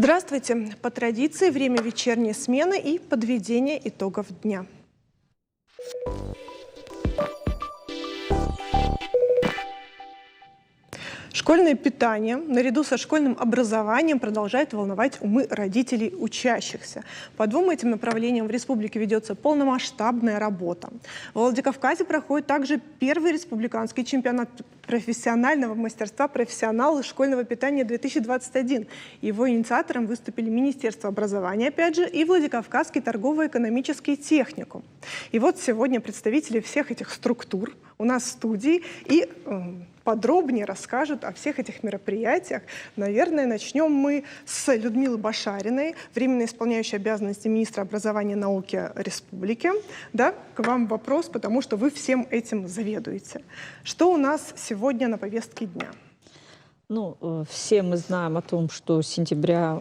Здравствуйте! По традиции время вечерней смены и подведение итогов дня. Школьное питание наряду со школьным образованием продолжает волновать умы родителей учащихся. По двум этим направлениям в республике ведется полномасштабная работа. В Владикавказе проходит также первый республиканский чемпионат профессионального мастерства профессионалов школьного питания 2021. Его инициатором выступили Министерство образования, опять же, и Владикавказский торгово-экономический техникум. И вот сегодня представители всех этих структур у нас в студии и подробнее расскажут о всех этих мероприятиях. Наверное, начнем мы с Людмилы Башариной, временно исполняющей обязанности министра образования и науки республики. Да, к вам вопрос, потому что вы всем этим заведуете. Что у нас сегодня на повестке дня? Ну, все мы знаем о том, что с сентября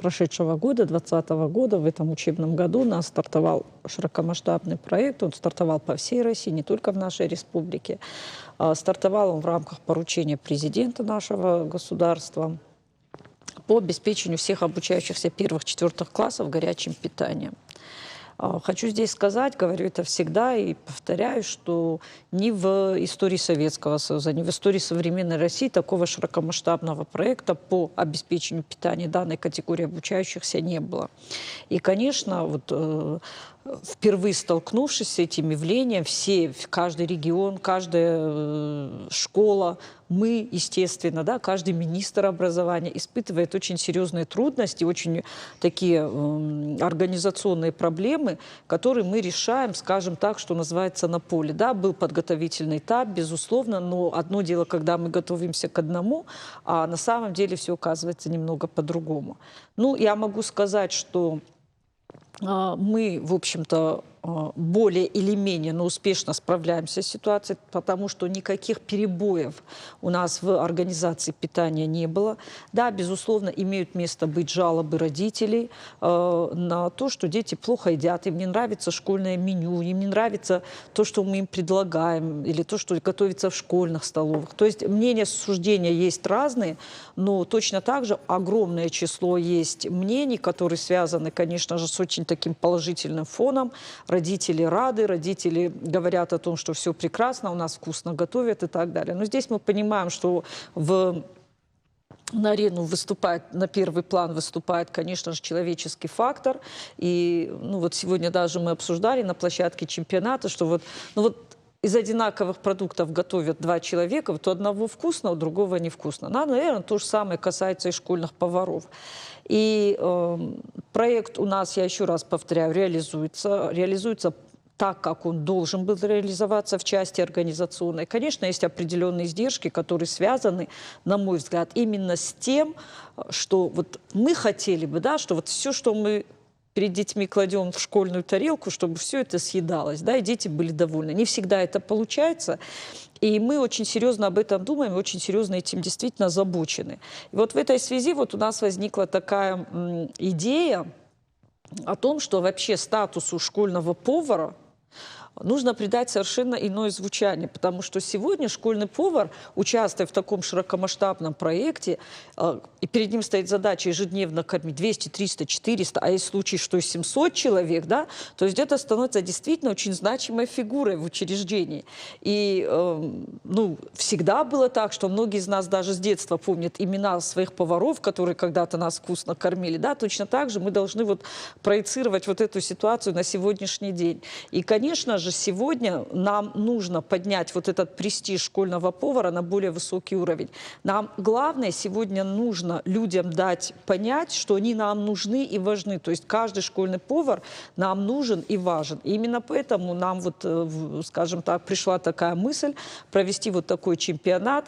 прошедшего года, 2020 года, в этом учебном году у нас стартовал широкомасштабный проект. Он стартовал по всей России, не только в нашей республике. Стартовал он в рамках поручения президента нашего государства по обеспечению всех обучающихся первых-четвертых классов горячим питанием. Хочу здесь сказать, говорю это всегда и повторяю, что ни в истории Советского Союза, ни в истории современной России такого широкомасштабного проекта по обеспечению питания данной категории обучающихся не было. И, конечно, вот впервые столкнувшись с этим явлением, каждый регион, каждая школа, мы, естественно, да, каждый министр образования испытывает очень серьезные трудности, очень такие организационные проблемы, которые мы решаем, скажем так, что называется, на поле. Да, был подготовительный этап, безусловно, но одно дело, когда мы готовимся к одному, а на самом деле все оказывается немного по-другому. Ну, я могу сказать, что мы, в общем-то, более или менее, но успешно справляемся с ситуацией, потому что никаких перебоев у нас в организации питания не было. Да, безусловно, имеют место быть жалобы родителей на то, что дети плохо едят, им не нравится школьное меню, им не нравится то, что мы им предлагаем, или то, что готовится в школьных столовых. То есть мнения, суждения есть разные, но точно так же огромное число есть мнений, которые связаны, конечно же, с очень таким положительным фоном. Родители рады, родители говорят о том, что все прекрасно, у нас вкусно готовят и так далее. Но здесь мы понимаем, что на арену выступает, на первый план выступает, конечно же, человеческий фактор. И ну, вот сегодня даже мы обсуждали на площадке чемпионата, что из одинаковых продуктов готовят два человека, вот у одного вкусно, у другого невкусно. Наверное, то же самое касается и школьных поваров. И проект у нас, я еще раз повторяю, реализуется так, как он должен был реализоваться в части организационной. Конечно, есть определенные издержки, которые связаны, на мой взгляд, именно с тем, что вот мы хотели бы, да, что вот все, что мы перед детьми кладем в школьную тарелку, чтобы все это съедалось, да, и дети были довольны. Не всегда это получается, и мы очень серьезно об этом думаем, очень серьезно этим действительно озабочены. И вот в этой связи вот у нас возникла такая идея о том, что вообще статусу школьного повара нужно придать совершенно иное звучание, потому что сегодня школьный повар, участвуя в таком широкомасштабном проекте, и перед ним стоит задача ежедневно кормить 200, 300, 400, а есть случаи, что и 700 человек, да, то есть это становится действительно очень значимой фигурой в учреждении. И ну, всегда было так, что многие из нас даже с детства помнят имена своих поваров, которые когда-то нас вкусно кормили, да, точно так же мы должны вот проецировать вот эту ситуацию на сегодняшний день. И, конечно же, сегодня нам нужно поднять вот этот престиж школьного повара на более высокий уровень. Нам главное сегодня нужно людям дать понять, что они нам нужны и важны. То есть каждый школьный повар нам нужен и важен. И именно поэтому нам вот, скажем так, пришла такая мысль провести вот такой чемпионат.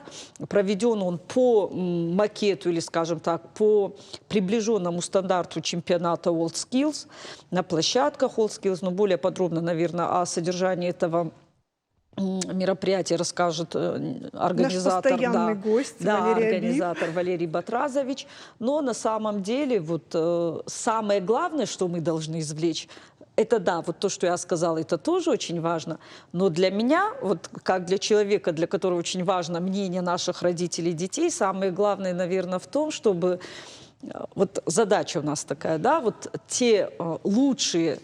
Проведен он по макету или, скажем так, по приближенному стандарту чемпионата WorldSkills на площадках WorldSkills, но более подробно, наверное, о содержании этого мероприятия расскажет организатор, организатор Валерий Батразович. Но на самом деле вот самое главное, что мы должны извлечь, это да, вот то, что я сказала, это тоже очень важно. Но для меня, вот как для человека, для которого очень важно мнение наших родителей и детей, самое главное, наверное, в том, чтобы вот задача у нас такая, да, вот те лучшие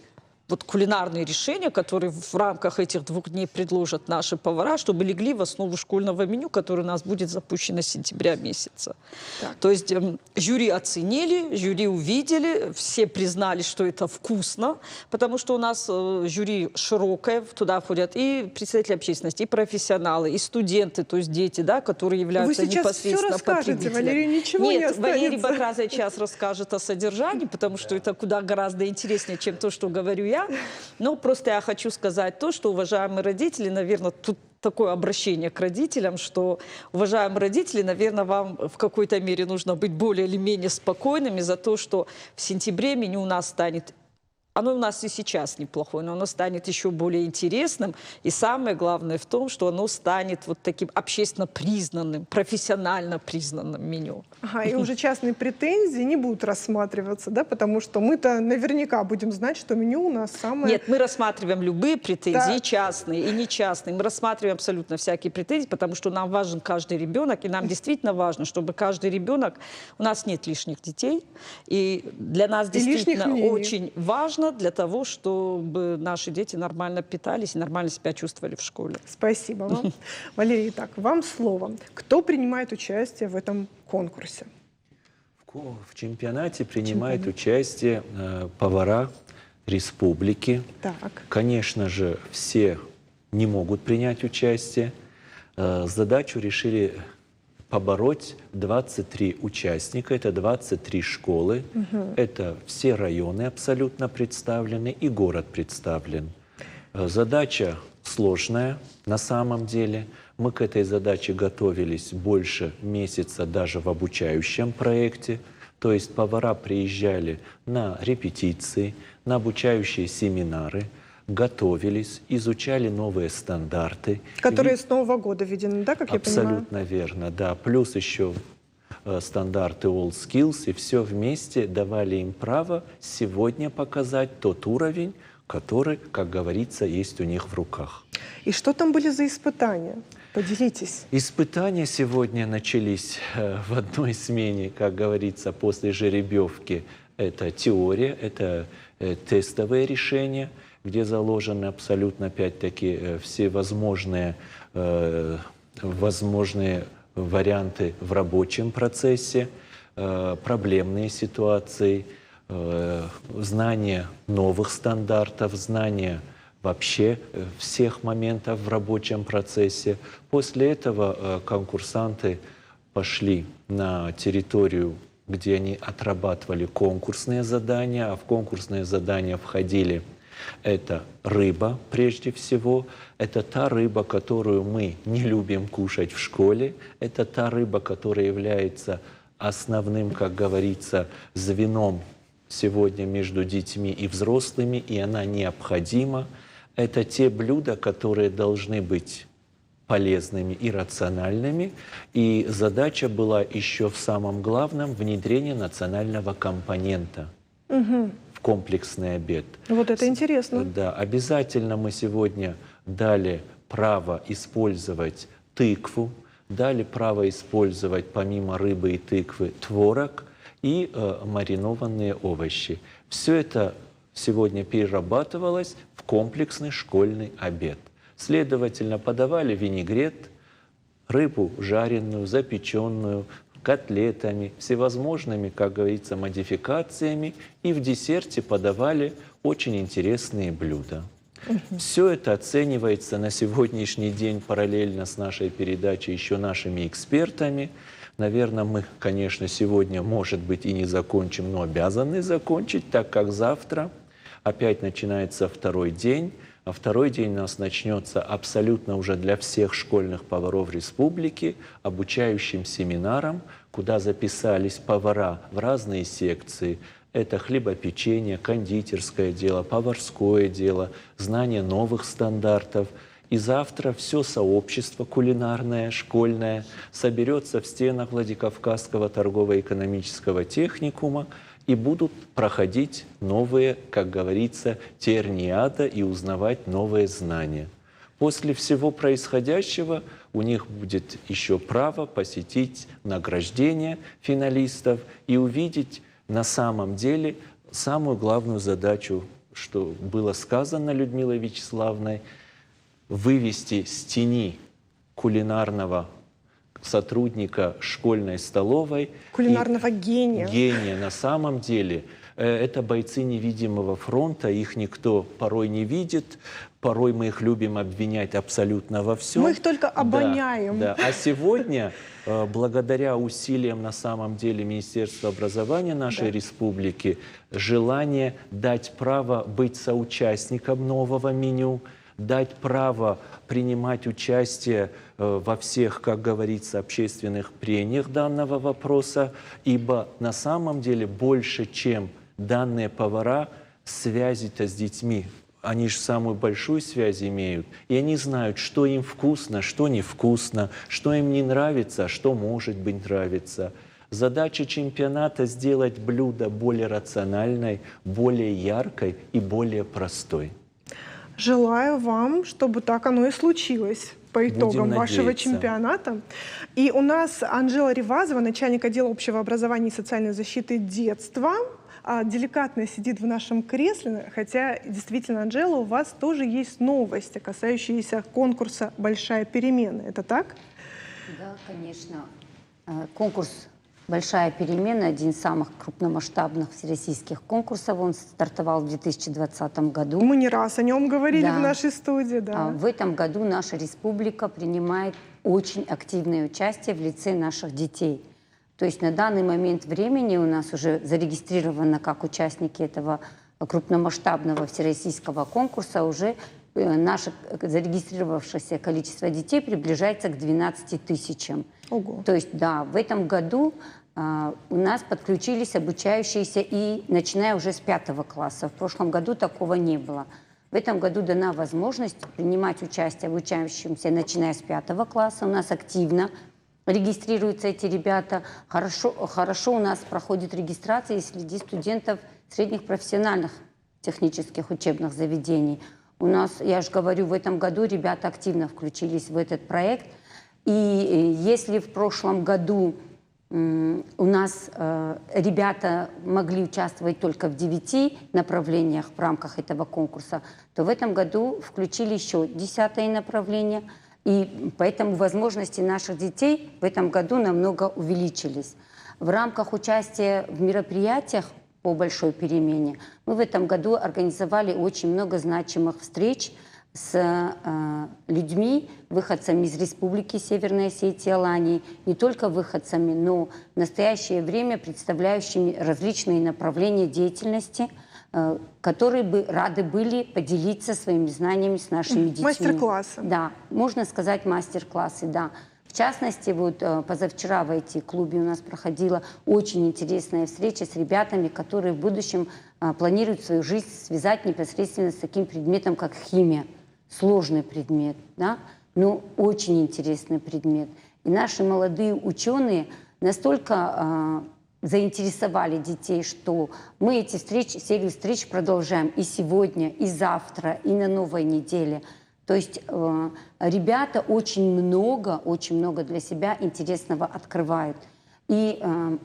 вот кулинарные решения, которые в рамках этих 2 дней предложат наши повара, чтобы легли в основу школьного меню, которое у нас будет запущено с сентября месяца. Так. То есть жюри оценили, жюри увидели, все признали, что это вкусно, потому что у нас жюри широкое, туда входят и представители общественности, и профессионалы, и студенты, то есть дети, да, которые являются Вы сейчас все непосредственно расскажете, потребителями. Валерий, ничего не Нет, останется. Валерий Бакраза сейчас расскажет о содержании, потому что это куда гораздо интереснее, чем то, что говорю я. Но просто я хочу сказать то, что, уважаемые родители, наверное, тут такое обращение к родителям, что, уважаемые родители, наверное, вам в какой-то мере нужно быть более или менее спокойными за то, что в сентябре меню у нас станет. Оно у нас и сейчас неплохое, но оно станет еще более интересным. И самое главное в том, что оно станет вот таким общественно признанным, профессионально признанным меню. Ага, и уже частные претензии не будут рассматриваться, да, потому что мы-то наверняка будем знать, что меню у нас самое... Нет, мы рассматриваем любые претензии, Да. и частные, и нечастные. Мы рассматриваем абсолютно всякие претензии, потому что нам важен каждый ребенок, и нам действительно важно, чтобы каждый ребенок... У нас нет лишних детей, и для нас И лишних действительно мнений. очень важно для того, чтобы наши дети нормально питались и нормально себя чувствовали в школе. Спасибо вам. Валерий, итак, вам слово. Кто принимает участие в этом конкурсе? В чемпионате принимают участие повара республики. Так. Конечно же, все не могут принять участие. Задачу решили побороть 23 участника, это 23 школы, это все районы абсолютно представлены и город представлен. Задача сложная на самом деле. Мы к этой задаче готовились больше месяца даже в обучающем проекте. То есть повара приезжали на репетиции, на обучающие семинары, готовились, изучали новые стандарты. Которые с Нового года введены, да, как я понимаю? Абсолютно верно, да. Плюс еще стандарты AllSkills, и все вместе давали им право сегодня показать тот уровень, который, как говорится, есть у них в руках. И что там были за испытания? Поделитесь. Испытания сегодня начались в одной смене, как говорится, после жеребьевки. Это теория, это тестовые решения, где заложены абсолютно, опять-таки, все возможные варианты в рабочем процессе, проблемные ситуации, знание новых стандартов, знание вообще всех моментов в рабочем процессе. После этого конкурсанты пошли на территорию, где они отрабатывали конкурсные задания, а в конкурсные задания входили это рыба, прежде всего. Это та рыба, которую мы не любим кушать в школе. Это та рыба, которая является основным, как говорится, звеном сегодня между детьми и взрослыми, и она необходима. Это те блюда, которые должны быть полезными и рациональными. И задача была еще в самом главном — внедрение национального компонента в комплексный обед. Вот это интересно. Да, обязательно мы сегодня дали право использовать тыкву, дали право использовать помимо рыбы и тыквы творог и маринованные овощи. Все это сегодня перерабатывалось в комплексный школьный обед. Следовательно, подавали винегрет, рыбу жареную, запеченную, котлетами, всевозможными, как говорится, модификациями, и в десерте подавали очень интересные блюда. Все это оценивается на сегодняшний день параллельно с нашей передачей еще нашими экспертами. Наверное, мы, конечно, сегодня, может быть, и не закончим, но обязаны закончить, так как завтра опять начинается второй день. А второй день у нас начнется абсолютно уже для всех школьных поваров республики обучающим семинаром, куда записались повара в разные секции. Это хлебопечение, кондитерское дело, поварское дело, знание новых стандартов. И завтра все сообщество кулинарное, школьное соберется в стенах Владикавказского торгово-экономического техникума и будут проходить новые, как говорится, терниада и узнавать новые знания. После всего происходящего у них будет еще право посетить награждение финалистов и увидеть на самом деле самую главную задачу, что было сказано Людмилой Вячеславной, вывести с тени кулинарного сотрудника школьной столовой. Кулинарного гения. Гения. На самом деле это бойцы невидимого фронта, их никто порой не видит, порой мы их любим обвинять абсолютно во всем. Мы их только обоняем. Да, да. А сегодня, благодаря усилиям на самом деле Министерства образования нашей республики, желание дать право быть соучастником нового меню, дать право принимать участие во всех, как говорится, общественных прениях данного вопроса, ибо на самом деле больше, чем данные повара, связи-то с детьми. Они же самую большую связь имеют, и они знают, что им вкусно, что невкусно, что им не нравится, что может быть нравится. Задача чемпионата – сделать блюдо более рациональной, более яркой и более простой. Желаю вам, чтобы так оно и случилось по итогам вашего чемпионата. И у нас Анжела Ревазова, начальник отдела общего образования и социальной защиты детства, деликатно сидит в нашем кресле, хотя действительно, Анжела, у вас тоже есть новости, касающиеся конкурса «Большая перемена». Это так? Да, конечно. Конкурс «Большая перемена» — один из самых крупномасштабных всероссийских конкурсов. Он стартовал в 2020 году. Мы не раз о нем говорили в нашей студии. Да. В этом году наша республика принимает очень активное участие в лице наших детей. То есть на данный момент времени у нас уже зарегистрировано как участники этого крупномасштабного всероссийского конкурса уже наше зарегистрировавшееся количество детей приближается к 12 тысячам. Ого. То есть, да, в этом году у нас подключились обучающиеся и начиная уже с 5 класса. В прошлом году такого не было. В этом году дана возможность принимать участие обучающимся, начиная с 5 класса. У нас активно регистрируются эти ребята. Хорошо у нас проходит регистрация среди студентов средних профессиональных технических учебных заведений. У нас, я же говорю, в этом году ребята активно включились в этот проект. И если в прошлом году у нас ребята могли участвовать только в 9 направлениях в рамках этого конкурса, то в этом году включили еще 10-е направление. И поэтому возможности наших детей в этом году намного увеличились. В рамках участия в мероприятиях по большой перемене мы в этом году организовали очень много значимых встреч с людьми, выходцами из Республики Северной Осетии, Алании, не только выходцами, но в настоящее время представляющими различные направления деятельности, которые бы рады были поделиться своими знаниями с нашими детьми. Мастер-классы. Да, можно сказать мастер-классы, да. В частности, вот позавчера в IT-клубе у нас проходила очень интересная встреча с ребятами, которые в будущем планируют свою жизнь связать непосредственно с таким предметом, как химия. Сложный предмет, да, но очень интересный предмет. И наши молодые ученые настолько заинтересовали детей, что мы эти серию встреч продолжаем и сегодня, и завтра, и на новой неделе. То есть ребята очень много для себя интересного открывают. И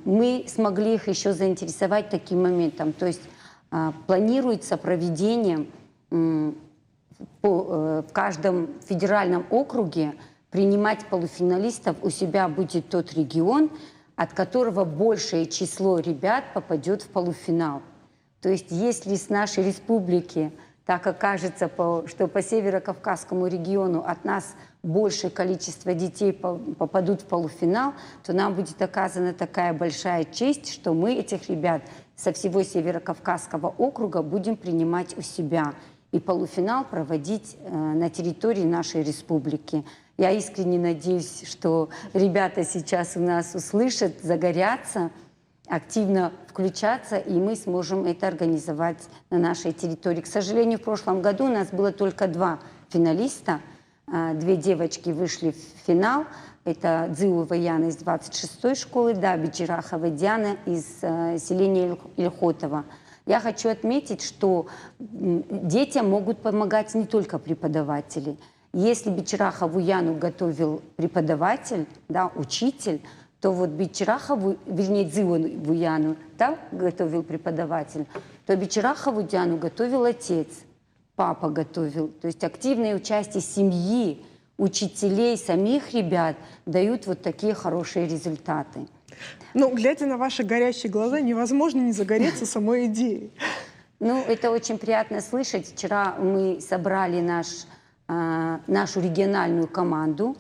мы смогли их еще заинтересовать таким моментом. То есть планируется проведение в каждом федеральном округе принимать полуфиналистов у себя будет тот регион, от которого большее число ребят попадет в полуфинал. То есть если с нашей республики так окажется, что по Северо-Кавказскому региону от нас большее количество детей попадут в полуфинал, то нам будет оказана такая большая честь, что мы этих ребят со всего Северо-Кавказского округа будем принимать у себя и полуфинал проводить на территории нашей республики. Я искренне надеюсь, что ребята сейчас у нас услышат, загорятся, активно включаться, и мы сможем это организовать на нашей территории. К сожалению, в прошлом году у нас было только 2 финалиста. 2 девочки вышли в финал. Это Дзыуева Яна из 26-й школы, да, Бичерахова Диана из селения Ильхотова. Я хочу отметить, что детям могут помогать не только преподаватели. Если бичраха вуяну готовил преподаватель, да, учитель, то вот бичраха, вернее, дзивон вуяну, да, готовил преподаватель, то бичраха вуяну готовил отец, папа готовил. То есть активное участие семьи, учителей, самих ребят дают вот такие хорошие результаты. Ну, глядя на ваши горящие глаза, невозможно не загореться самой идеей. Ну, это очень приятно слышать. Вчера мы собрали нашу региональную команду,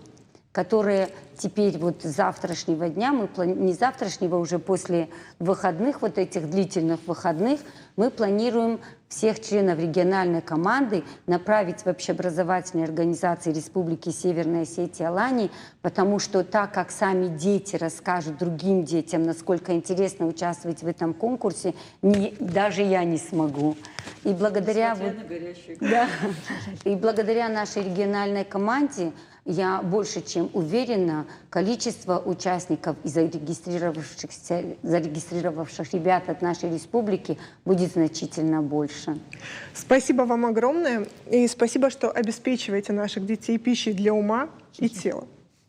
которая теперь вот с завтрашнего дня, не завтрашнего, уже после выходных, вот этих длительных выходных, мы планируем всех членов региональной команды направить в общеобразовательные организации Республики Северная Осетия Алании, потому что так как сами дети расскажут другим детям, насколько интересно участвовать в этом конкурсе, даже я не смогу. И благодаря, и благодаря нашей региональной команде я больше чем уверена, количество участников и зарегистрировавших ребят от нашей республики будет значительно больше. Спасибо вам огромное. И спасибо, что обеспечиваете наших детей пищей для ума и тела.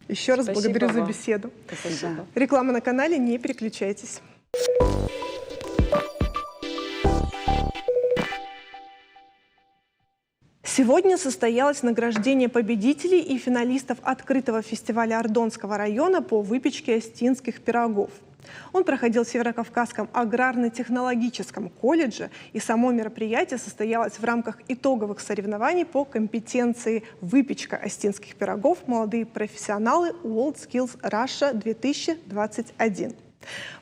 Еще раз Спасибо благодарю за вам. беседу. Спасибо. Реклама на канале, не переключайтесь. Сегодня состоялось награждение победителей и финалистов открытого фестиваля Ордонского района по выпечке остинских пирогов. Он проходил в Северокавказском аграрно-технологическом колледже, и само мероприятие состоялось в рамках итоговых соревнований по компетенции выпечка остинских пирогов «Молодые профессионалы WorldSkills Russia 2021».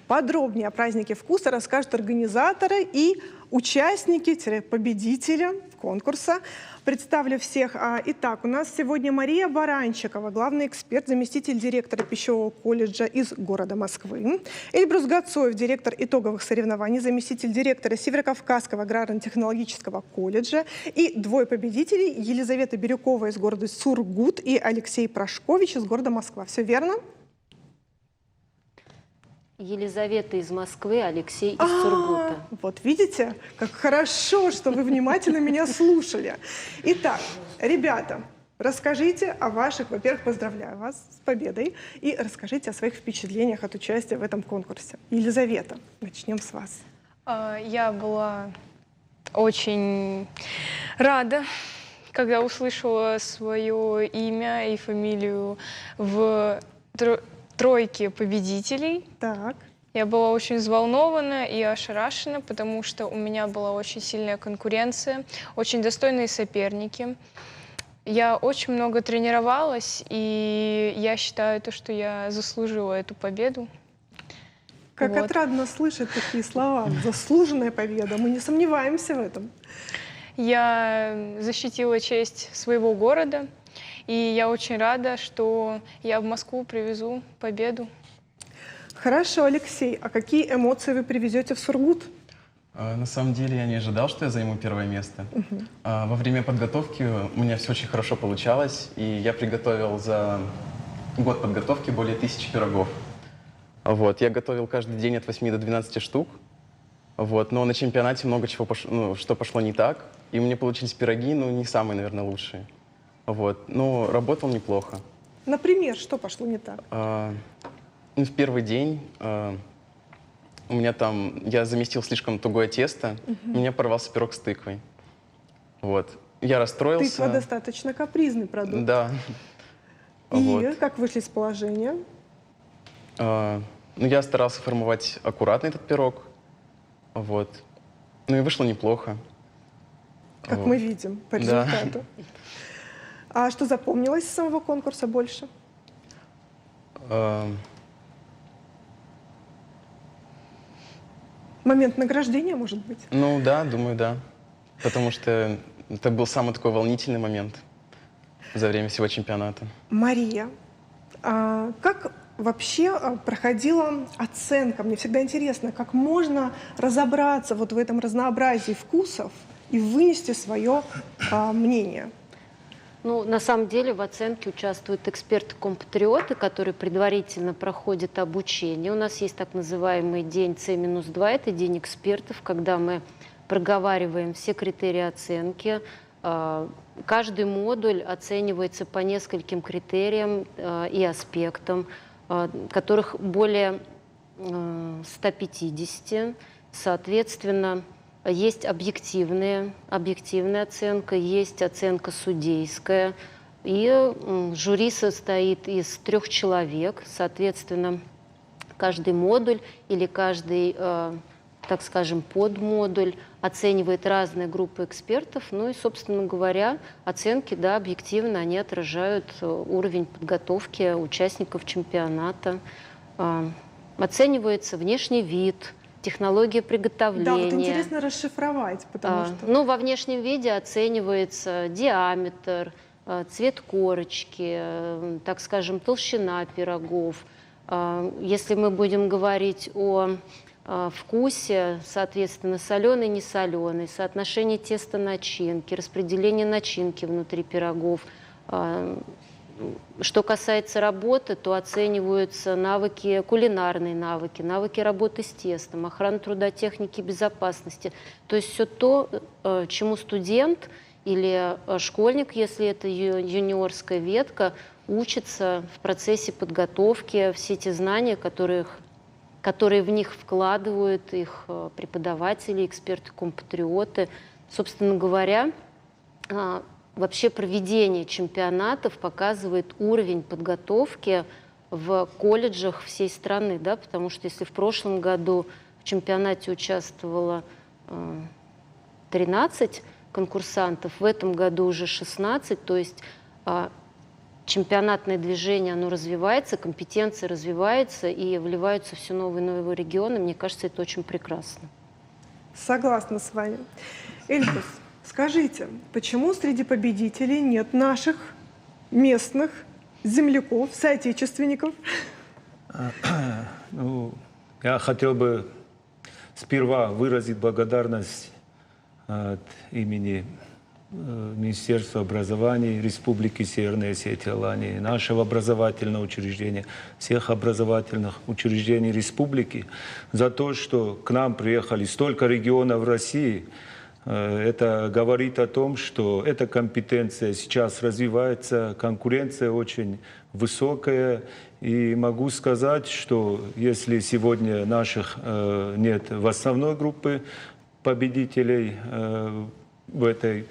Подробнее о празднике вкуса расскажут организаторы и участники-победители конкурса. Представлю всех. Итак, у нас сегодня Мария Баранчикова, главный эксперт, заместитель директора пищевого колледжа из города Москвы. Эльбрус Гацоев, директор итоговых соревнований, заместитель директора Северокавказского аграрно-технологического колледжа. И двое победителей: Елизавета Бирюкова из города Сургут и Алексей Прошкович из города Москва. Все верно? Елизавета из Москвы, Алексей из Сургута. Вот видите, как хорошо, что вы внимательно меня слушали. Итак, ребята, расскажите о ваших, во-первых, поздравляю вас с победой, и расскажите о своих впечатлениях от участия в этом конкурсе. Елизавета, начнем с вас. Я была очень рада, когда услышала свое имя и фамилию в тройке победителей. Так. Я была очень взволнована и ошарашена, потому что у меня была очень сильная конкуренция, очень достойные соперники. Я очень много тренировалась, и я считаю, что я заслужила эту победу. Как Вот. отрадно слышать такие слова. Заслуженная победа. Мы не сомневаемся в этом. Я защитила честь своего города, и я очень рада, что я в Москву привезу победу. Хорошо, Алексей, а какие эмоции вы привезете в Сургут? На самом деле я не ожидал, что я займу первое место. Во время подготовки у меня все очень хорошо получалось, и я приготовил за год подготовки более 1000 пирогов. Вот. Я готовил каждый день от 8 до 12 штук, вот. Но на чемпионате много чего что пошло не так, и у меня получились пироги, не самые, наверное, лучшие. Вот. Но работал неплохо. Например, что пошло не так? В первый день у меня я заместил слишком тугое тесто, у меня порвался пирог с тыквой. Вот. Я расстроился. Тыква достаточно капризный продукт. Да. И Вот. как вышли из положения? Я старался формовать аккуратно этот пирог. Вот. И вышло неплохо. Как Вот. мы видим по Да. результату. А что запомнилось из самого конкурса больше? Момент награждения, может быть? Да, думаю, да. Потому что это был самый такой волнительный момент за время всего чемпионата. Мария, как вообще проходила оценка? Мне всегда интересно, как можно разобраться вот в этом разнообразии вкусов и вынести свое мнение. На самом деле в оценке участвуют эксперты-компатриоты, которые предварительно проходят обучение. У нас есть так называемый день С-2, это день экспертов, когда мы проговариваем все критерии оценки, Каждый модуль оценивается по нескольким критериям и аспектам, которых более 150. Соответственно, есть объективная оценка, есть оценка судейская. И жюри состоит из 3 человек. Соответственно, каждый модуль или каждый, так скажем, подмодуль оценивает разные группы экспертов. Ну и, собственно говоря, оценки, да, объективно, они отражают уровень подготовки участников чемпионата. Оценивается внешний вид, технология приготовления. Да, вот интересно расшифровать, потому что... Ну, во внешнем виде оценивается диаметр, цвет корочки, так скажем, толщина пирогов. Если мы будем говорить о вкусе, соответственно, соленый, несоленый, соотношение теста начинки, распределение начинки внутри пирогов. Что касается работы, то оцениваются навыки, кулинарные навыки, навыки работы с тестом, охрана труда, техники безопасности. То есть все то, чему студент или школьник, если это юниорская ветка, учится в процессе подготовки, все те знания, которые в них вкладывают их преподаватели, эксперты-компатриоты. Собственно говоря, вообще проведение чемпионатов показывает уровень подготовки в колледжах всей страны, да, потому что если в прошлом году в чемпионате участвовало 13 конкурсантов, в этом году уже 16, то есть чемпионатное движение, оно развивается, компетенция развивается и вливаются все новые и новые регионы. Мне кажется, это очень прекрасно. Согласна с вами. Эльбрус, скажите, почему среди победителей нет наших местных земляков, соотечественников? Ну, я хотел бы сперва выразить благодарность от имени Министерства образования Республики Северная Осетия, Алания, нашего образовательного учреждения, всех образовательных учреждений республики за то, что к нам приехали столько регионов России. Это говорит о том, что эта компетенция сейчас развивается, конкуренция очень высокая. И могу сказать, что если сегодня наших нет в основной группе победителей в этой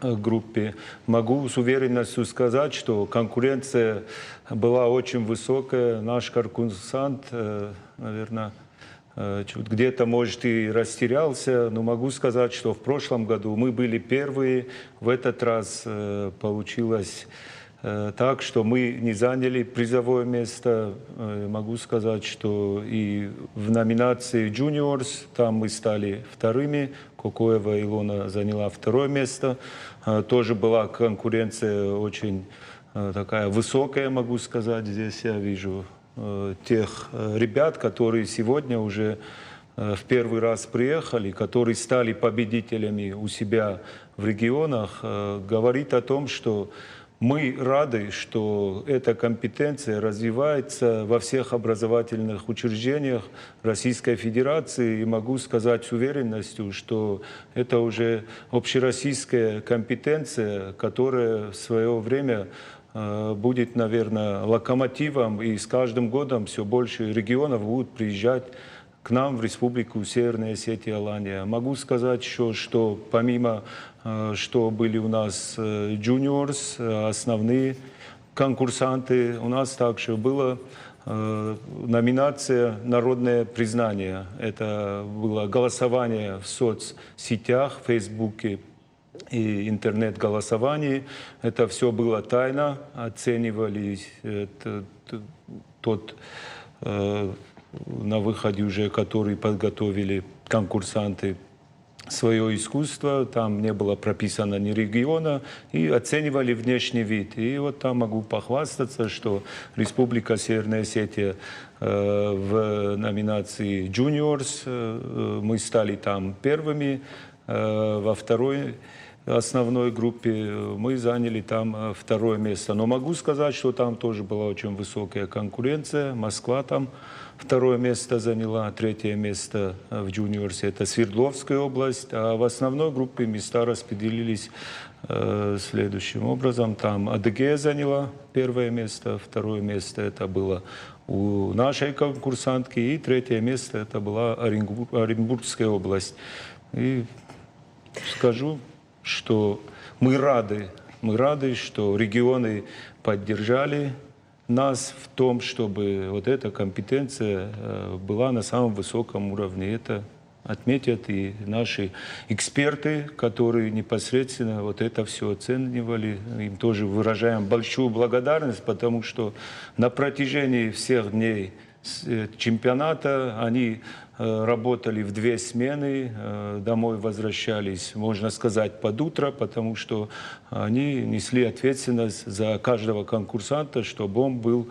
группе, могу с уверенностью сказать, что конкуренция была очень высокая. Наш конкурсант, наверное, где-то, может, и растерялся, но могу сказать, что в прошлом году мы были первые. В этот раз получилось так, что мы не заняли призовое место. Могу сказать, что и в номинации Juniors там мы стали вторыми. Кокоева Илона заняла 2-е место. Тоже была конкуренция очень такая высокая, могу сказать. Здесь я вижу тех ребят, которые сегодня уже в первый раз приехали, которые стали победителями у себя в регионах, говорит о том, что мы рады, что эта компетенция развивается во всех образовательных учреждениях Российской Федерации. И могу сказать с уверенностью, что это уже общероссийская компетенция, которая в свое время будет, наверное, локомотивом. И с каждым годом все больше регионов будут приезжать к нам в Республику Северная Осетия, Алания. Могу сказать еще, что помимо что были у нас juniors, основные конкурсанты, у нас также была номинация «Народное признание». Это было голосование в соцсетях, в Фейсбуке и интернет-голосовании. Это все было тайно, оценивали тот на выходе уже, который подготовили конкурсанты, свое искусство, там не было прописано ни региона, и оценивали внешний вид. И вот там могу похвастаться, что Республика Северная Осетия в номинации Juniors мы стали там первыми, во 2-й основной группе мы заняли там второе место. Но могу сказать, что там тоже была очень высокая конкуренция. Москва там второе место заняла, третье место в джуниорсе — это Свердловская область. А в основной группе места распределились следующим образом. Там Адыгея заняла первое место, второе место это было у нашей конкурсантки, и третье место это была Оренбургская область. И скажу, что мы рады, что регионы поддержали нас в том, чтобы вот эта компетенция была на самом высоком уровне. Это отметят и наши эксперты, которые непосредственно вот это все оценивали. Им тоже выражаем большую благодарность, потому что на протяжении всех дней чемпионата они работали в 2 смены, домой возвращались, можно сказать, под утро, потому что они несли ответственность за каждого конкурсанта, чтобы он был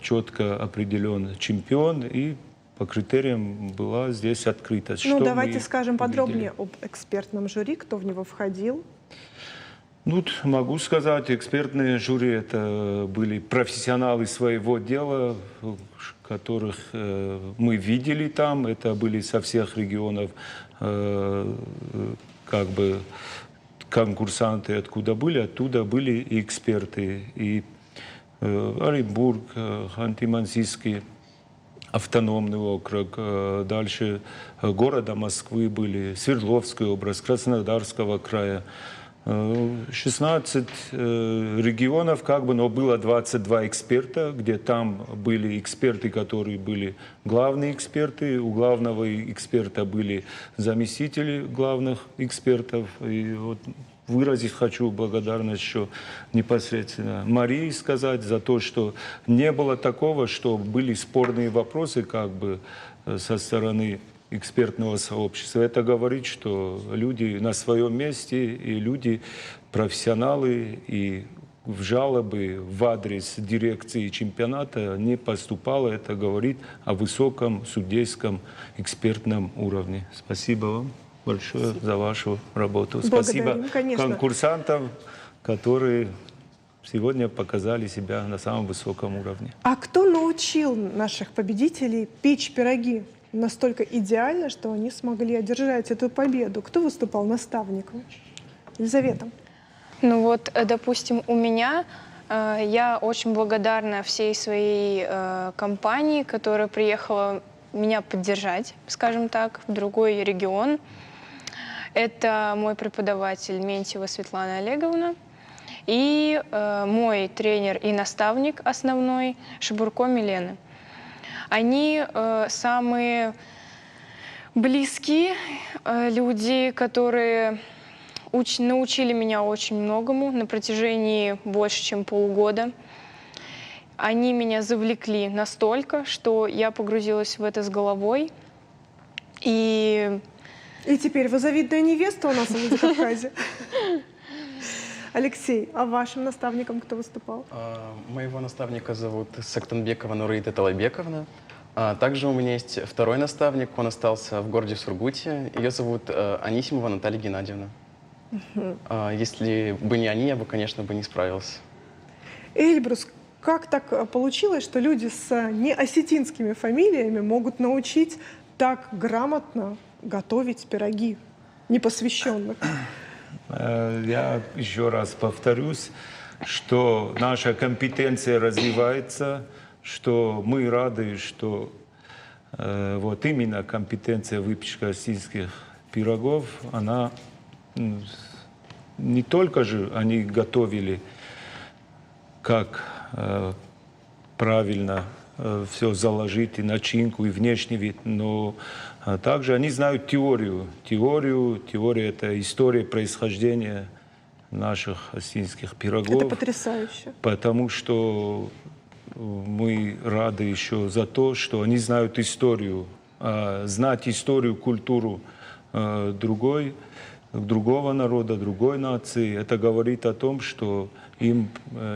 четко определен чемпион, и по критериям была здесь открытость. Ну, что давайте мы скажем увидели. подробнее об экспертном жюри, кто в него входил. Ну, могу сказать, экспертные жюри это были профессионалы своего дела, которых мы видели там. Это были со всех регионов как бы конкурсанты, откуда были, оттуда были и эксперты. И Оренбург, Ханты-Мансийский автономный округ, дальше города Москвы были, Свердловская область, Краснодарского края. 16 регионов, как бы, но было 22 эксперта, где там были эксперты, которые были главные эксперты, у главного эксперта были заместители главных экспертов. И вот выразить хочу благодарность еще непосредственно Марии сказать за то, что не было такого, что были спорные вопросы как бы со стороны экспертного сообщества. Это говорит, что люди на своем месте, и люди профессионалы, и в жалобы в адрес дирекции чемпионата не поступало. Это говорит о высоком судейском экспертном уровне. Спасибо вам большое за вашу работу. Спасибо конкурсантам, которые сегодня показали себя на самом высоком уровне. А кто научил наших победителей печь пироги настолько идеально, что они смогли одержать эту победу? Кто выступал наставником? Елизавета. Ну вот, допустим, у меня, я очень благодарна всей своей компании, которая приехала меня поддержать, скажем так, в другой регион. Это мой преподаватель Ментьева Светлана Олеговна и мой тренер и наставник основной Шебурко Милена. Они самые близкие люди, которые научили меня очень многому на протяжении больше, чем полугода. Они меня завлекли настолько, что я погрузилась в это с головой. И теперь вы завидная невеста у нас в Владикавказе. Алексей, а вашим наставником кто выступал? Моего наставника зовут Сактанбекова Нурида Талайбековна. Также у меня есть второй наставник, он остался в городе Сургуте. Ее зовут Анисимова Наталья Геннадьевна. Если бы не они, я бы, конечно, не справился. Эльбрус, как так получилось, что люди с неосетинскими фамилиями могут научить так грамотно готовить пироги непосвященных? Я еще раз повторюсь, что наша компетенция развивается, что мы рады, что вот именно компетенция выпечки осетинских пирогов, она не только же они готовили, как правильно все заложить, и начинку, и внешний вид, но также они знают теорию. Теория — это история происхождения наших осетинских пирогов. Это потрясающе. Потому что мы рады еще за то, что они знают историю. Знать историю, культуру другого народа, другой нации, это говорит о том, что им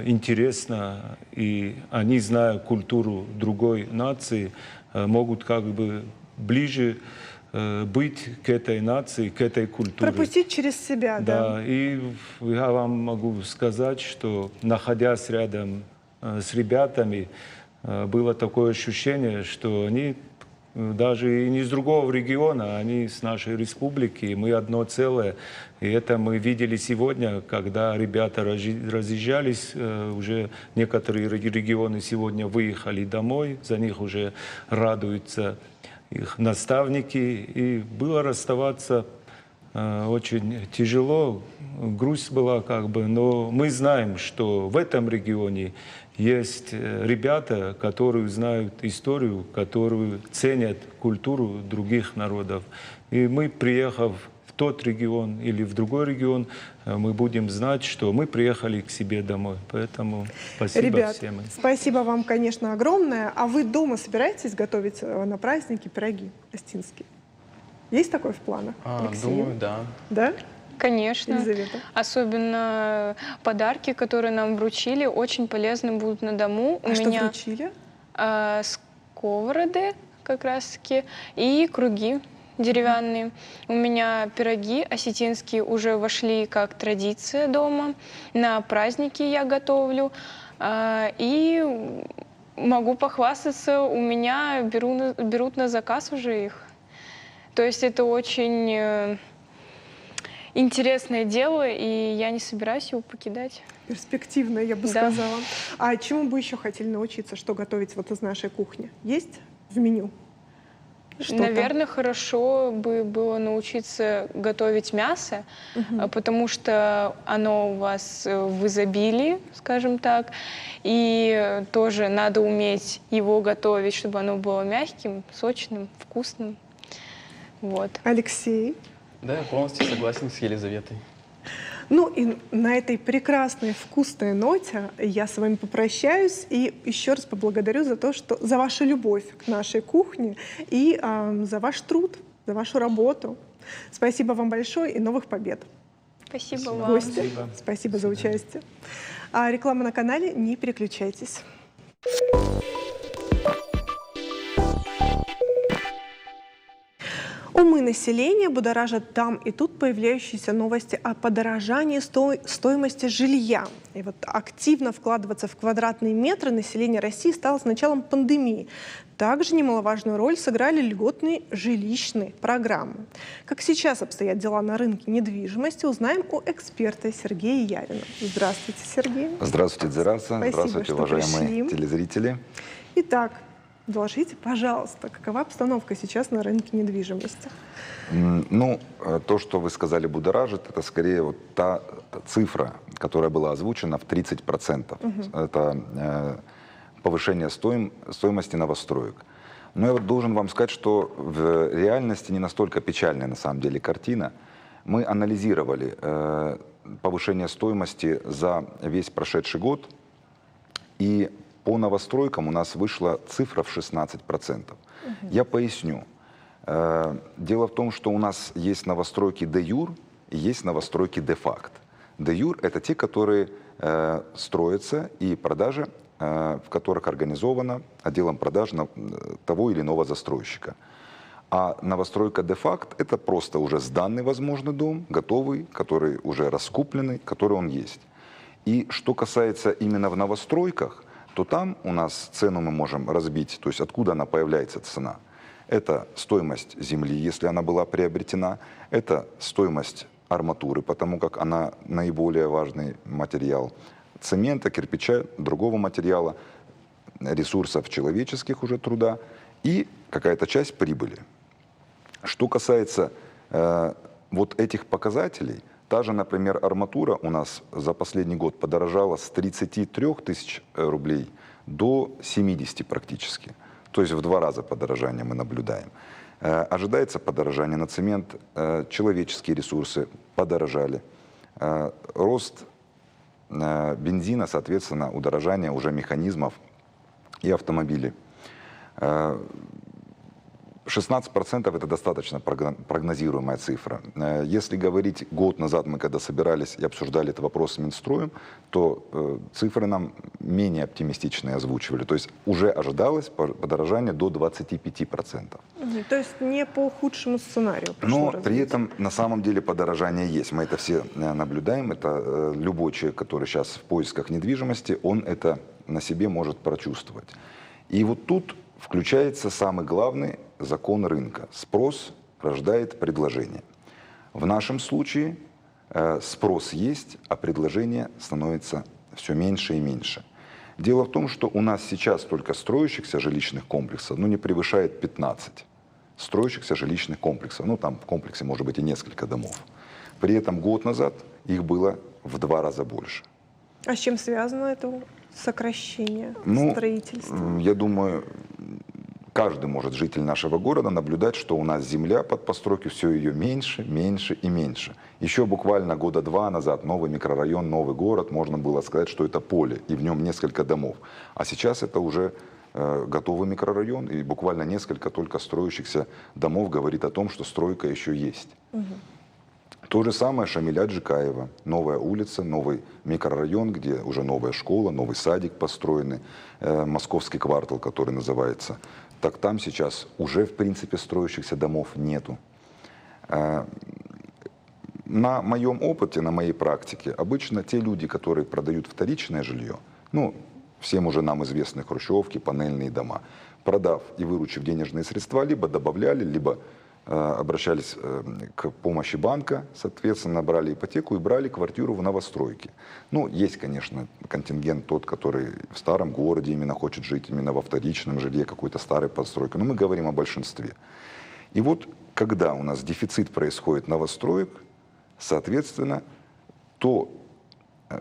интересно, и они, зная культуру другой нации, могут как бы ближе быть к этой нации, к этой культуре. Пропустить через себя, да. Да, и я вам могу сказать, что, находясь рядом с ребятами, было такое ощущение, что они даже и не из другого региона, они с нашей республики, мы одно целое. И это мы видели сегодня, когда ребята разъезжались, уже некоторые регионы сегодня выехали домой, за них уже радуются их наставники. И было расставаться очень тяжело, грусть была как бы, но мы знаем, что в этом регионе есть ребята, которые знают историю, которые ценят культуру других народов. И мы, приехав в тот регион или в другой регион, мы будем знать, что мы приехали к себе домой. Поэтому спасибо Ребят, всем. спасибо вам, конечно, огромное. А вы дома собираетесь готовить на праздники пироги остинские? Есть такое в планах? Алексей? Думаю, да. Да? Конечно. Елизавета? Особенно подарки, которые нам вручили, очень полезны будут на дому. А что вручили? Сковороды как раз-таки и круги деревянные. У меня пироги осетинские уже вошли как традиция дома. На праздники я готовлю. И могу похвастаться, у меня берут на заказ уже их. То есть это очень интересное дело, и я не собираюсь его покидать. Перспективное, я бы сказала. А чему бы еще хотели научиться, что готовить вот из нашей кухни? Есть в меню? Что-то? Наверное, хорошо бы было научиться готовить мясо, потому что оно у вас в изобилии, скажем так, и тоже надо уметь его готовить, чтобы оно было мягким, сочным, вкусным. Вот. Алексей? Да, я полностью согласен с Елизаветой. Ну и на этой прекрасной, вкусной ноте я с вами попрощаюсь и еще раз поблагодарю за вашу любовь к нашей кухне и за ваш труд, за вашу работу. Спасибо вам большое и новых побед. Спасибо вам. Гости, спасибо за участие. А реклама на канале, не переключайтесь. Умы населения будоражат там и тут появляющиеся новости о подорожании стоимости жилья. И вот активно вкладываться в квадратные метры население России стало с началом пандемии. Также немаловажную роль сыграли льготные жилищные программы. Как сейчас обстоят дела на рынке недвижимости, узнаем у эксперта Сергея Ярина. Здравствуйте, Сергей. Здравствуйте, Дзераса. Спасибо, Здравствуйте, что уважаемые пришли. телезрители. Итак, доложите, пожалуйста, какова обстановка сейчас на рынке недвижимости? Ну, то, что вы сказали, будоражит, это скорее вот та цифра, которая была озвучена в 30%. Это повышение стоимости новостроек. Но я вот должен вам сказать, что в реальности не настолько печальная на самом деле картина. Мы анализировали повышение стоимости за весь прошедший год, и по новостройкам у нас вышла цифра в 16%. Я поясню. Дело в том, что у нас есть новостройки де-юр и есть новостройки де-факт. Де-юр – это те, которые строятся и продажи, в которых организовано отделом продаж того или иного застройщика. А новостройка де-факт – это просто уже сданный, возможно, дом, готовый, который уже раскупленный, который он есть. И что касается именно в новостройках, то там у нас цену мы можем разбить, то есть откуда она появляется цена. Это стоимость земли, если она была приобретена, это стоимость арматуры, потому как она наиболее важный материал, цемента, кирпича, другого материала, ресурсов человеческих уже труда и какая-то часть прибыли. Что касается вот этих показателей, та же, например, арматура у нас за последний год подорожала с 33 тысяч рублей до 70 практически. То есть в 2 раза подорожание мы наблюдаем. Ожидается подорожание на цемент, человеческие ресурсы подорожали. Рост бензина, соответственно, удорожание уже механизмов и автомобилей. 16% это достаточно прогнозируемая цифра. Если говорить год назад, мы когда собирались и обсуждали этот вопрос с Минстроем, то цифры нам менее оптимистичные озвучивали. То есть уже ожидалось подорожание до 25%. То есть не по худшему сценарию пришло Но развитие. при этом на самом деле подорожание есть. Мы это все наблюдаем. Это любой человек, который сейчас в поисках недвижимости, он это на себе может прочувствовать. И вот тут включается самый главный закон рынка. Спрос рождает предложение. В нашем случае спрос есть, а предложение становится все меньше и меньше. Дело в том, что у нас сейчас только строящихся жилищных комплексов не превышает 15 строящихся жилищных комплексов. Там в комплексе может быть и несколько домов. При этом год назад их было в 2 раза больше. А с чем связано это сокращение строительства? Я думаю, каждый может, житель нашего города, наблюдать, что у нас земля под постройки все ее меньше, меньше и меньше. Еще буквально года 2 назад новый микрорайон, новый город, можно было сказать, что это поле, и в нем несколько домов. А сейчас это уже готовый микрорайон, и буквально несколько только строящихся домов говорит о том, что стройка еще есть. То же самое Шамиля Джикаева. Новая улица, новый микрорайон, где уже новая школа, новый садик построенный, московский квартал, который называется. Так там сейчас уже, в принципе, строящихся домов нету. На моем опыте, на моей практике, обычно те люди, которые продают вторичное жилье, всем уже нам известны хрущевки, панельные дома, продав и выручив денежные средства, либо добавляли, либо обращались к помощи банка, соответственно, брали ипотеку и брали квартиру в новостройке. Есть, конечно, контингент тот, который в старом городе именно хочет жить, именно во вторичном жилье, какой-то старой постройки. Но мы говорим о большинстве. И вот, когда у нас дефицит происходит новостроек, соответственно, то,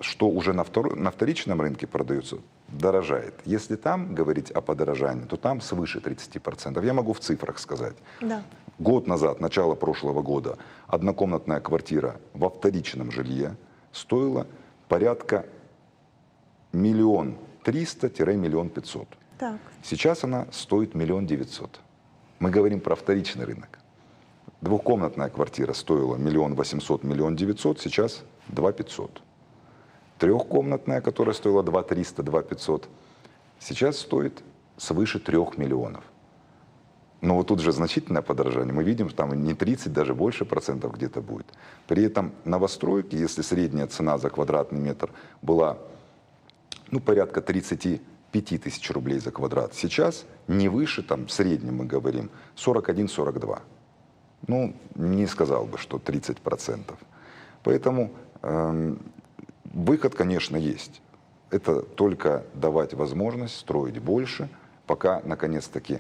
что уже на вторичном рынке продается, дорожает. Если там говорить о подорожании, то там свыше 30%. Я могу в цифрах сказать. Да. Год назад, начало прошлого года, однокомнатная квартира во вторичном жилье стоила порядка 1 300 000 – 1 500 000. Так. Сейчас она стоит 1 900 000. Мы говорим про вторичный рынок. Двухкомнатная квартира стоила 1 800 000 – 1 900 000, сейчас 2 500. Трехкомнатная, которая стоила 2 300 – 2 500, сейчас стоит свыше 3 миллионов. Но вот тут же значительное подорожание. Мы видим, что там не 30, даже больше процентов где-то будет. При этом новостройки, если средняя цена за квадратный метр была порядка 35 тысяч рублей за квадрат, сейчас не выше, в среднем мы говорим, 41-42. Не сказал бы, что 30%. Поэтому выход, конечно, есть. Это только давать возможность строить больше, пока, наконец-таки,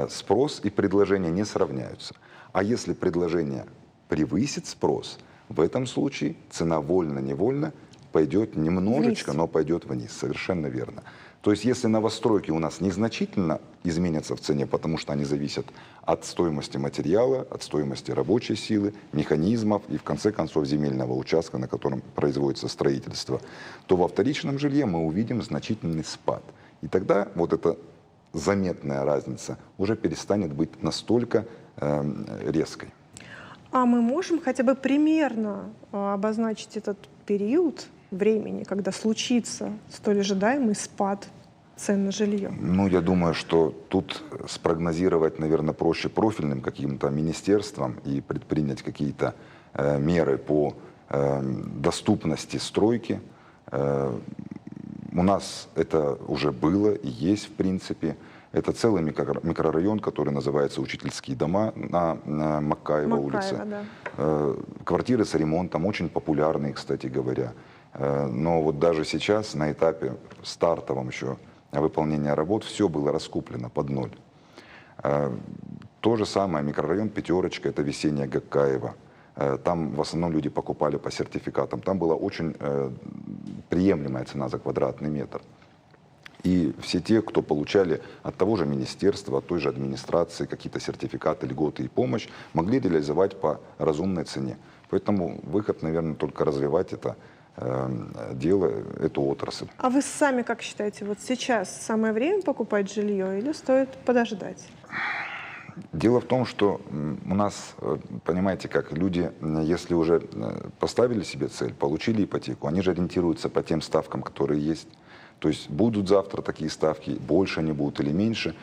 спрос и предложение не сравняются. А если предложение превысит спрос, в этом случае цена вольно-невольно пойдет немножечко, но пойдет вниз. Совершенно верно. То есть если новостройки у нас незначительно изменятся в цене, потому что они зависят от стоимости материала, от стоимости рабочей силы, механизмов и, в конце концов, земельного участка, на котором производится строительство, то во вторичном жилье мы увидим значительный спад. И тогда вот эта заметная разница уже перестанет быть настолько резкой. А мы можем хотя бы примерно обозначить этот период времени, когда случится столь ожидаемый спад цен на жилье? Я думаю, что тут спрогнозировать, наверное, проще профильным каким-то министерствам и предпринять какие-то меры по доступности стройки. У нас это уже было и есть, в принципе. Это целый микрорайон, который называется «Учительские дома» на Маккаева улице. Да. Квартиры с ремонтом, очень популярные, кстати говоря. Но вот даже сейчас, на этапе стартовом еще выполнения работ, все было раскуплено под ноль. То же самое микрорайон «Пятерочка», это весенняя Гаккаева. Там в основном люди покупали по сертификатам. Там была очень приемлемая цена за квадратный метр. И все те, кто получали от того же министерства, от той же администрации какие-то сертификаты, льготы и помощь, могли реализовать по разумной цене. Поэтому выход, наверное, только развивать это дело, эту отрасль. А вы сами как считаете, вот сейчас самое время покупать жилье или стоит подождать? Дело в том, что у нас, понимаете, как люди, если уже поставили себе цель, получили ипотеку, они же ориентируются по тем ставкам, которые есть. То есть будут завтра такие ставки, больше они будут или меньше,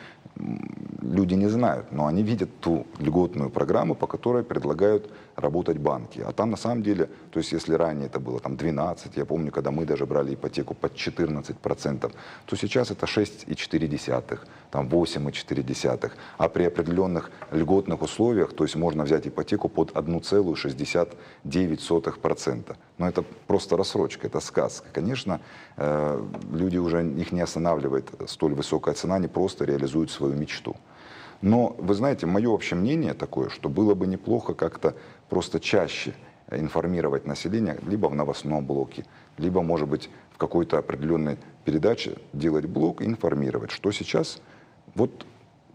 люди не знают, но они видят ту льготную программу, по которой предлагают работать банки. А там на самом деле, то есть если ранее это было там 12, я помню, когда мы даже брали ипотеку под 14%, то сейчас это 6,4, там 8,4. А при определенных льготных условиях, то есть можно взять ипотеку под 1,69%. Но это просто рассрочка, это сказка. Конечно, люди уже, их не останавливает столь высокая цена, они просто реализуют свою мечту. Но, вы знаете, мое общее мнение такое, что было бы неплохо как-то просто чаще информировать население, либо в новостном блоке, либо, может быть, в какой-то определенной передаче делать блок и информировать, что сейчас вот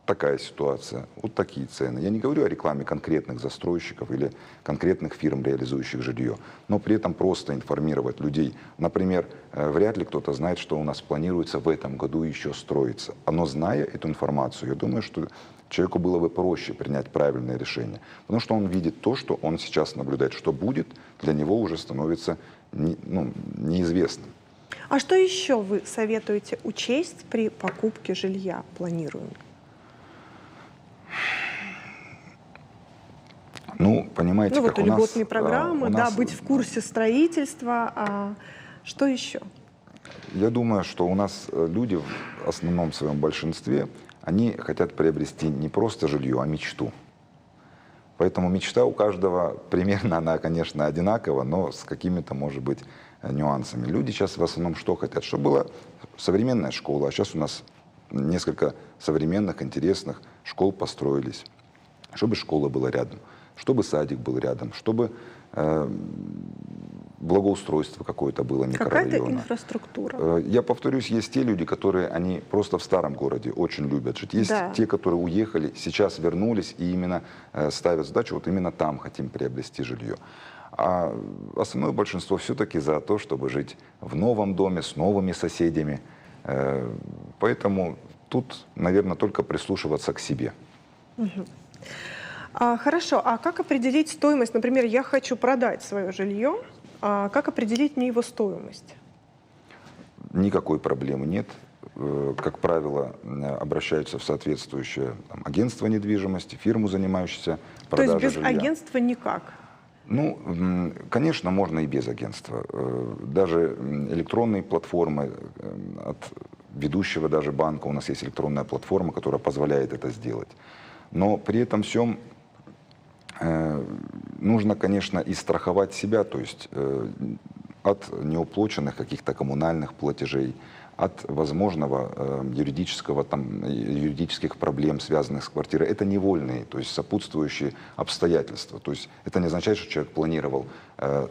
такая ситуация, вот такие цены. Я не говорю о рекламе конкретных застройщиков или конкретных фирм, реализующих жилье, но при этом просто информировать людей. Например, вряд ли кто-то знает, что у нас планируется в этом году еще строиться. Но зная эту информацию, я думаю, что человеку было бы проще принять правильное решение. Потому что он видит то, что он сейчас наблюдает, что будет, для него уже становится неизвестным. А что еще вы советуете учесть при покупке жилья планируемого? Ну, понимаете, Ну, как вот у нас... льготные программы, у да, нас, быть в курсе строительства. А что еще? Я думаю, что у нас люди в основном своем большинстве, они хотят приобрести не просто жилье, а мечту. Поэтому мечта у каждого примерно, она, конечно, одинакова, но с какими-то, может быть, нюансами. Люди сейчас в основном что хотят? Чтобы была современная школа, а сейчас у нас несколько современных, интересных школ построились. Чтобы школа была рядом, чтобы садик был рядом, чтобы благоустройство какое-то было микрорайона. Какая-то инфраструктура. Я повторюсь, есть те люди, которые, они просто в старом городе очень любят жить. Есть те, которые уехали, сейчас вернулись и именно ставят задачу, вот именно там хотим приобрести жилье. А основное большинство все-таки за то, чтобы жить в новом доме, с новыми соседями. Поэтому тут, наверное, только прислушиваться к себе. Хорошо, а как определить стоимость? Например, я хочу продать свое жилье, а как определить мне его стоимость? Никакой проблемы нет. Как правило, обращаются в соответствующее агентство недвижимости, фирму, занимающуюся продажей жилья. То есть без агентства никак? Ну, конечно, можно и без агентства. Даже электронные платформы от ведущего даже банка, у нас есть электронная платформа, которая позволяет это сделать. Но при этом всем нужно, конечно, и страховать себя, то есть от неуплаченных каких-то коммунальных платежей, от возможного юридических проблем, связанных с квартирой. Это невольные, то есть сопутствующие обстоятельства. То есть это не означает, что человек планировал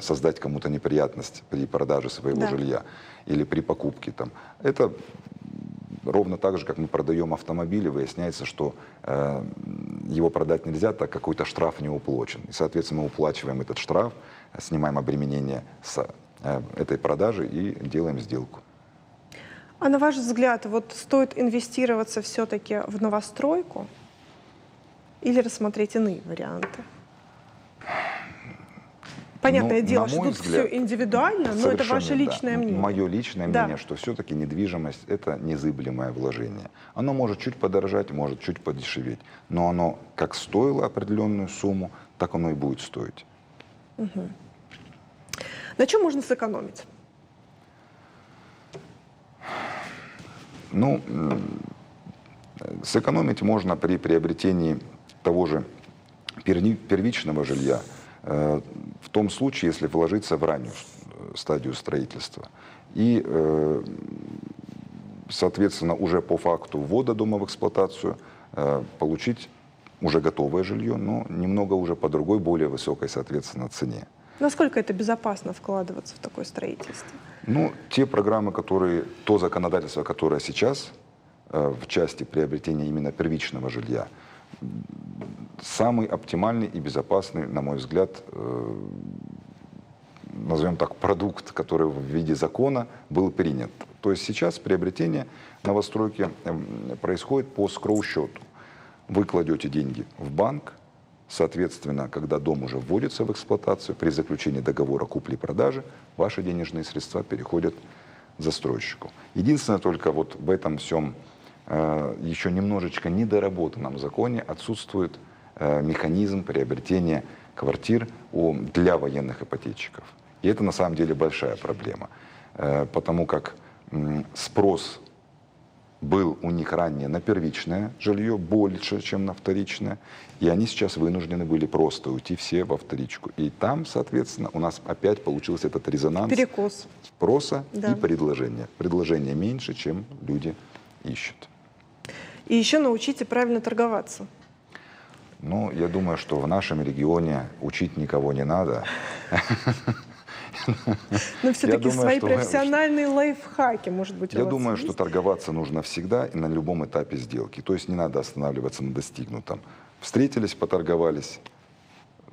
создать кому-то неприятность при продаже своего жилья или при покупке. Это ровно так же, как мы продаем автомобили, выясняется, что его продать нельзя, так как какой-то штраф не уплачен. И, соответственно, мы уплачиваем этот штраф, снимаем обременение с этой продажи и делаем сделку. А на ваш взгляд, вот стоит инвестироваться все-таки в новостройку или рассмотреть иные варианты? Понятное дело, что тут все индивидуально, но это ваше личное мнение. Мое личное мнение, что все-таки недвижимость – это незыблемое вложение. Оно может чуть подорожать, может чуть подешеветь, но оно как стоило определенную сумму, так оно и будет стоить. На чем можно сэкономить? Ну, сэкономить можно при приобретении того же первичного жилья, в том случае, если вложиться в раннюю стадию строительства. И, соответственно, уже по факту ввода дома в эксплуатацию получить уже готовое жилье, но немного уже по другой, более высокой, соответственно, цене. Насколько это безопасно вкладываться в такое строительство? Ну, те программы, то законодательство, которое сейчас в части приобретения именно первичного жилья, самый оптимальный и безопасный, на мой взгляд, назовем так, продукт, который в виде закона был принят. То есть сейчас приобретение новостройки происходит по скроу-счету. вы кладете деньги в банк, соответственно, когда дом уже вводится в эксплуатацию, при заключении договора купли-продажи, ваши денежные средства переходят застройщику. Единственное, только вот в этом всем еще немножечко недоработанном законе отсутствует механизм приобретения квартир для военных ипотечников. И это на самом деле большая проблема, потому как спрос был у них ранее на первичное жилье больше, чем на вторичное, и они сейчас вынуждены были просто уйти все во вторичку. И там, соответственно, у нас опять получился этот резонанс Перекос. спроса Да. и предложения. Предложение меньше, чем люди ищут. И еще научите правильно торговаться. Ну, я думаю, что в нашем регионе учить никого не надо. Но все-таки думаю, свои что- профессиональные лайфхаки, может быть, у Я вас думаю, есть? что торговаться нужно всегда и на любом этапе сделки. То есть не надо останавливаться на достигнутом. Встретились, поторговались,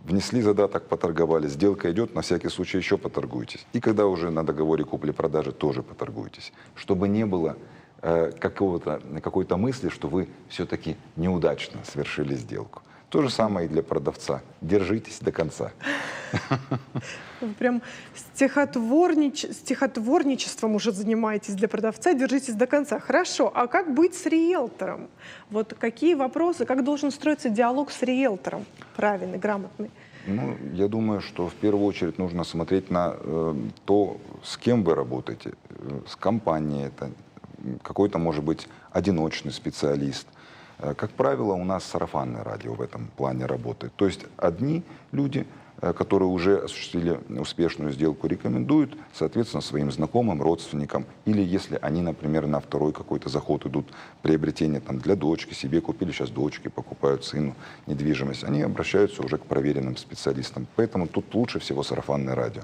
внесли задаток, поторговались, сделка идет, на всякий случай еще поторгуйтесь. И когда уже на договоре купли-продажи тоже поторгуйтесь. Чтобы не было какой-то мысли, что вы все-таки неудачно совершили сделку. То же самое и для продавца. Держитесь до конца. Вы прям стихотворничеством уже занимаетесь для продавца, держитесь до конца. Хорошо, а как быть с риэлтором? Вот какие вопросы, как должен строиться диалог с риэлтором? Правильный, грамотный. Ну, я думаю, что в первую очередь нужно смотреть на то, с кем вы работаете. С компанией это, какой-то, может быть, одиночный специалист. Как правило, у нас сарафанное радио в этом плане работает. То есть одни люди, которые уже осуществили успешную сделку, рекомендуют, соответственно, своим знакомым, родственникам. Или если они, например, на второй какой-то заход идут, приобретение там, для дочки, себе купили, сейчас дочки покупают сыну недвижимость, они обращаются уже к проверенным специалистам. Поэтому тут лучше всего сарафанное радио.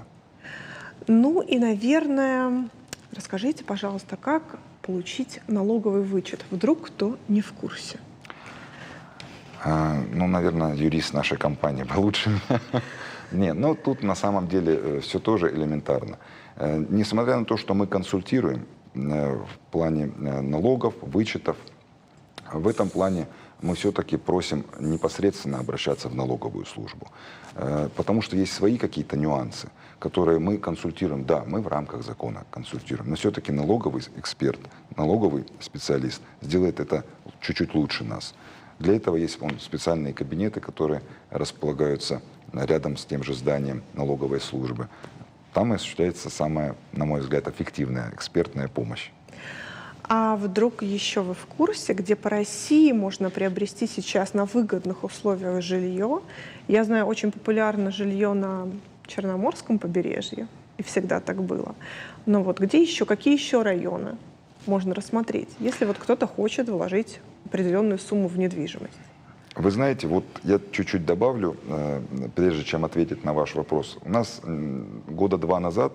Ну и, наверное, расскажите, пожалуйста, как получить налоговый вычет? Вдруг кто не в курсе? Ну, наверное, юрист нашей компании получше меня. Нет, ну тут на самом деле все тоже элементарно. Несмотря на то, что мы консультируем в плане налогов, вычетов, в этом плане мы все-таки просим непосредственно обращаться в налоговую службу. Потому что есть свои какие-то нюансы, которые мы консультируем. Да, мы в рамках закона консультируем, но все-таки налоговый эксперт, налоговый специалист сделает это чуть-чуть лучше нас. Для этого есть специальные кабинеты, которые располагаются рядом с тем же зданием налоговой службы. Там осуществляется самая, на мой взгляд, эффективная экспертная помощь. А вдруг еще вы в курсе, где по России можно приобрести сейчас на выгодных условиях жилье? Я знаю, очень популярно жилье на Черноморском побережье, и всегда так было. Но вот где еще, какие еще районы можно рассмотреть, если вот кто-то хочет вложить определенную сумму в недвижимость? Вы знаете, вот я чуть-чуть добавлю, прежде чем ответить на ваш вопрос. У нас года 2 назад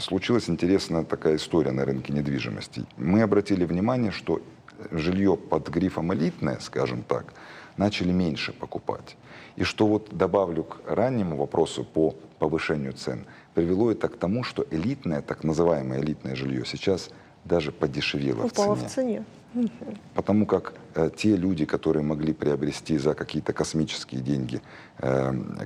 случилась интересная такая история на рынке недвижимости. Мы обратили внимание, что жилье под грифом элитное, скажем так, начали меньше покупать. И что вот добавлю к раннему вопросу по повышению цен, привело это к тому, что элитное, так называемое элитное жилье сейчас даже подешевело Упало в в цене. цене. Потому как те люди, которые могли приобрести за какие-то космические деньги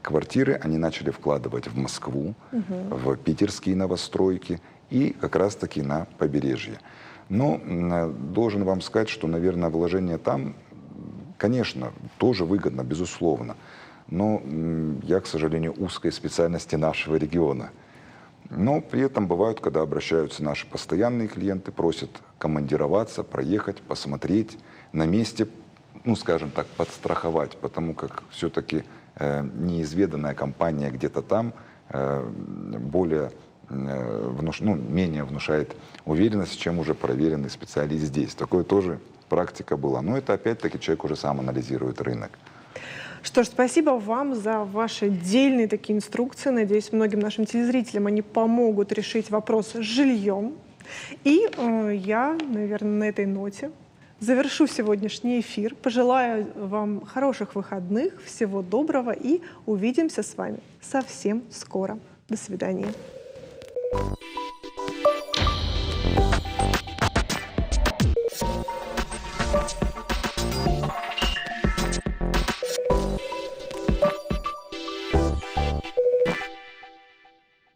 квартиры, они начали вкладывать в Москву, в питерские новостройки и как раз-таки на побережье. Но должен вам сказать, что, наверное, вложение там, конечно, тоже выгодно, безусловно. Но я, к сожалению, узкой специальности нашего региона. Но при этом бывают, когда обращаются наши постоянные клиенты, просят командироваться, проехать, посмотреть на месте, ну, скажем так, подстраховать, потому как все-таки неизведанная компания где-то там менее внушает уверенность, чем уже проверенный специалист здесь. Такое тоже практика была. Но это опять-таки человек уже сам анализирует рынок. Что ж, спасибо вам за ваши дельные такие инструкции. Надеюсь, многим нашим телезрителям они помогут решить вопрос с жильем. И я, наверное, на этой ноте завершу сегодняшний эфир. Пожелаю вам хороших выходных, всего доброго и увидимся с вами совсем скоро. До свидания.